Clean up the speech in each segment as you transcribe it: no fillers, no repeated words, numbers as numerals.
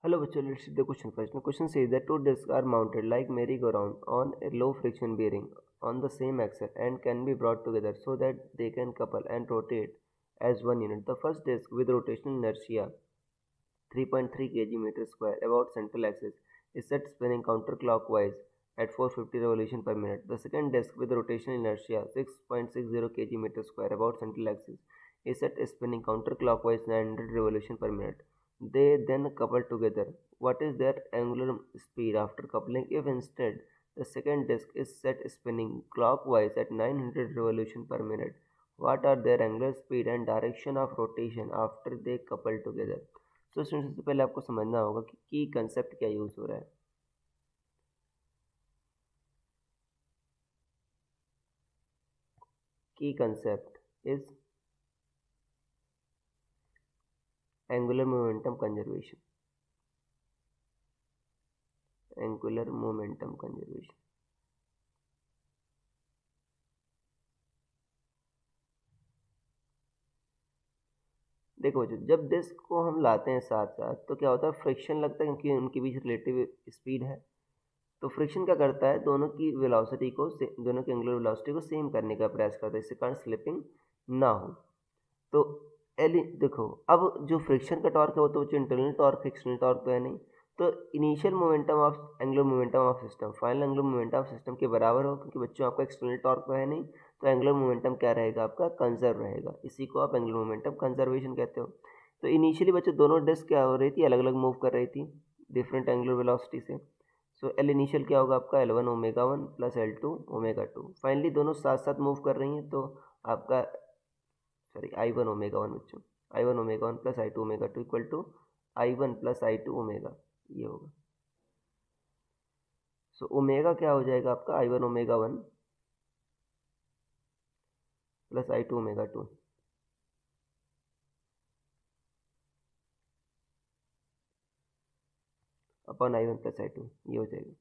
Hello, bachcho, let's see the question first. The question says that two discs are mounted like merry-go-round on a low friction bearing on the same axle and can be brought together so that they can couple and rotate as one unit. The first disc with rotational inertia 3.3 kg square about central axis is set spinning counterclockwise at 450 revolution per minute. The second disc with rotational inertia 6.60 kg square about central axis is set spinning counterclockwise 900 revolution per minute. They then couple together. What is their angular speed after coupling if instead the second disc is set spinning clockwise at 900 revolution per minute? What are their angular speed and direction of rotation after they couple together? तो student सबसे पहले आपको समझना होगा कि की concept क्या use हो रहा है. की concept is angular momentum conservation. Angular momentum conservation. देखो बच्चों, जब डिस्क को हम लाते हैं साथ साथ तो क्या होता है, फ्रिक्शन लगता है क्योंकि उनके बीच रिलेटिव स्पीड है. तो फ्रिक्शन क्या करता है, दोनों की वेलोसिटी को दोनों की एंगुलर वेलोसिटी को सेम करने का प्रयास करता है, इससे कारण स्लिपिंग ना हो. तो देखो, अब जो फ्रिक्शन का टॉर्क है वो तो इंटरनल टॉर्क, एक्सटर्नल टॉर्क तो है नहीं. तो initial momentum of angular momentum of system final angular momentum of system के बराबर हो, क्योंकि बच्चों आपका एक्सटर्नल टॉर्क तो है नहीं, तो एंगुलर मोमेंटम क्या रहेगा आपका, कंजर्व रहेगा. इसी को आप एंगुलर मोमेंटम कंजर्वेशन कहते हो. तो इनिशियली बच्चों दोनों डिस्क क्या हो रही थी, अलग अलग मूव कर रही थी डिफरेंट एंगुलर वेलोसिटी से. सो एल इनिशियल क्या होगा आपका L1 omega 1 plus L2 omega 2. Finally दोनों साथ साथ मूव कर रही हैं, तो आपका I1 ओमेगा 1 बच्चों, I1 omega 1 plus I2 omega 2 equal to I1 plus I2 omega, ये होगा. सो ओमेगा क्या हो जाएगा आपका, I1 omega 1 plus I2 omega 2 upon I1 plus I2, ये हो जाएगा.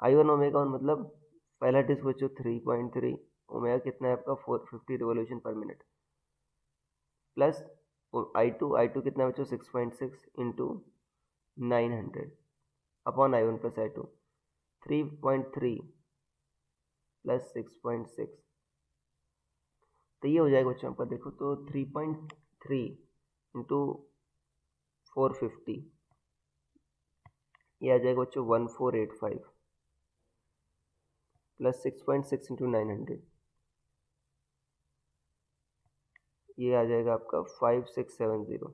I1 ओमेगा 1 मतलब पहला डिस्क बच्चों 3.3, ओमेगा कितना है आपका 450 revolution per minute, plus I2 कितना बच्चों 6.6 into 900 upon I1 plus I2 3.3 plus 6.6. तो ये हो जाएगा बच्चों आपका, देखो तो 3.3 इंटू 450, ये आ जाएगा बच्चों 1485 प्लस 6.6 इंटू 900, ये आ जाएगा आपका 5670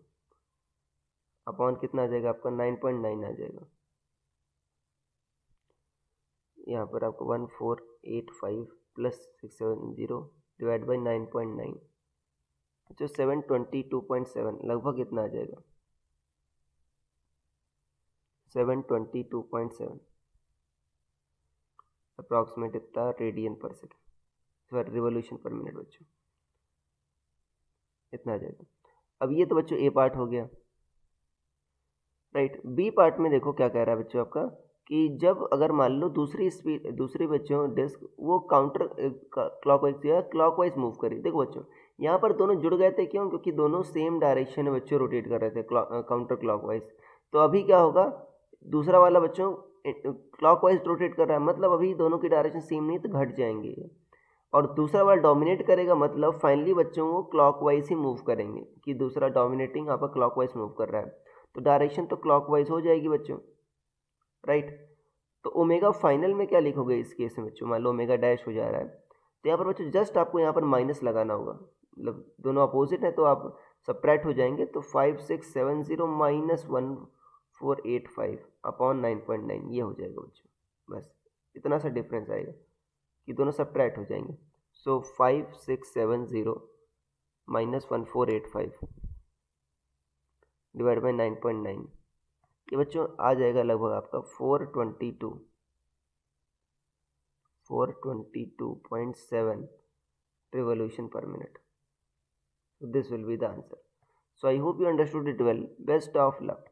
अपॉन कितना आ जाएगा आपका 9.9 आ जाएगा. यहाँ पर आपको 1485 प्लस 670 डिवाइड बाई 9.9, जो 722.7 लगभग इतना आ जाएगा, 722.7 अप्रॉक्सीमेट इतना रेडियन पर second, sorry revolution per minute बच्चों, इतना आ जाएगा. अब ये तो बच्चों ए पार्ट हो गया, राइट. बी पार्ट में देखो क्या कह रहा है बच्चों आपका, कि जब अगर मान लो दूसरी बच्चों डिस्क वो काउंटर क्लॉकवाइज या क्लॉकवाइज मूव करी. देखो बच्चों यहाँ पर दोनों जुड़ गए थे, क्यों, क्योंकि दोनों सेम डायरेक्शन में बच्चों रोटेट कर रहे थे काउंटर क्लॉकवाइज. तो अभी क्या होगा, दूसरा वाला बच्चों क्लॉकवाइज रोटेट कर रहा है, मतलब अभी दोनों की डायरेक्शन सेम नहीं, तो घट जाएंगे. और दूसरा वाला डोमिनेट करेगा, मतलब फाइनली बच्चों वो क्लॉकवाइज ही मूव करेंगे, कि दूसरा डोमिनेटिंग आपका क्लॉकवाइज मूव कर रहा है, तो डायरेक्शन तो क्लॉकवाइज हो जाएगी बच्चों, राइट. तो ओमेगा फाइनल में क्या लिखोगे इस केस में बच्चों, मान लो ओमेगा डैश हो जा रहा है, तो यहाँ पर बच्चों जस्ट आपको यहाँ पर माइनस लगाना होगा, मतलब दोनों अपोजिट है तो आप सब्ट्रैक्ट हो जाएंगे. तो 5670 माइनस 1485 अपॉन 9.9, ये हो जाएगा बच्चों. बस इतना सा डिफरेंस आएगा कि दोनों सब्ट्रैक्ट हो जाएंगे. सो 5670 माइनस 1485 डिवाइड बाई 9.9, ये बच्चों आ जाएगा लगभग आपका 422.7 revolution per minute. So this will be the answer. So I hope you understood it well. Best of luck.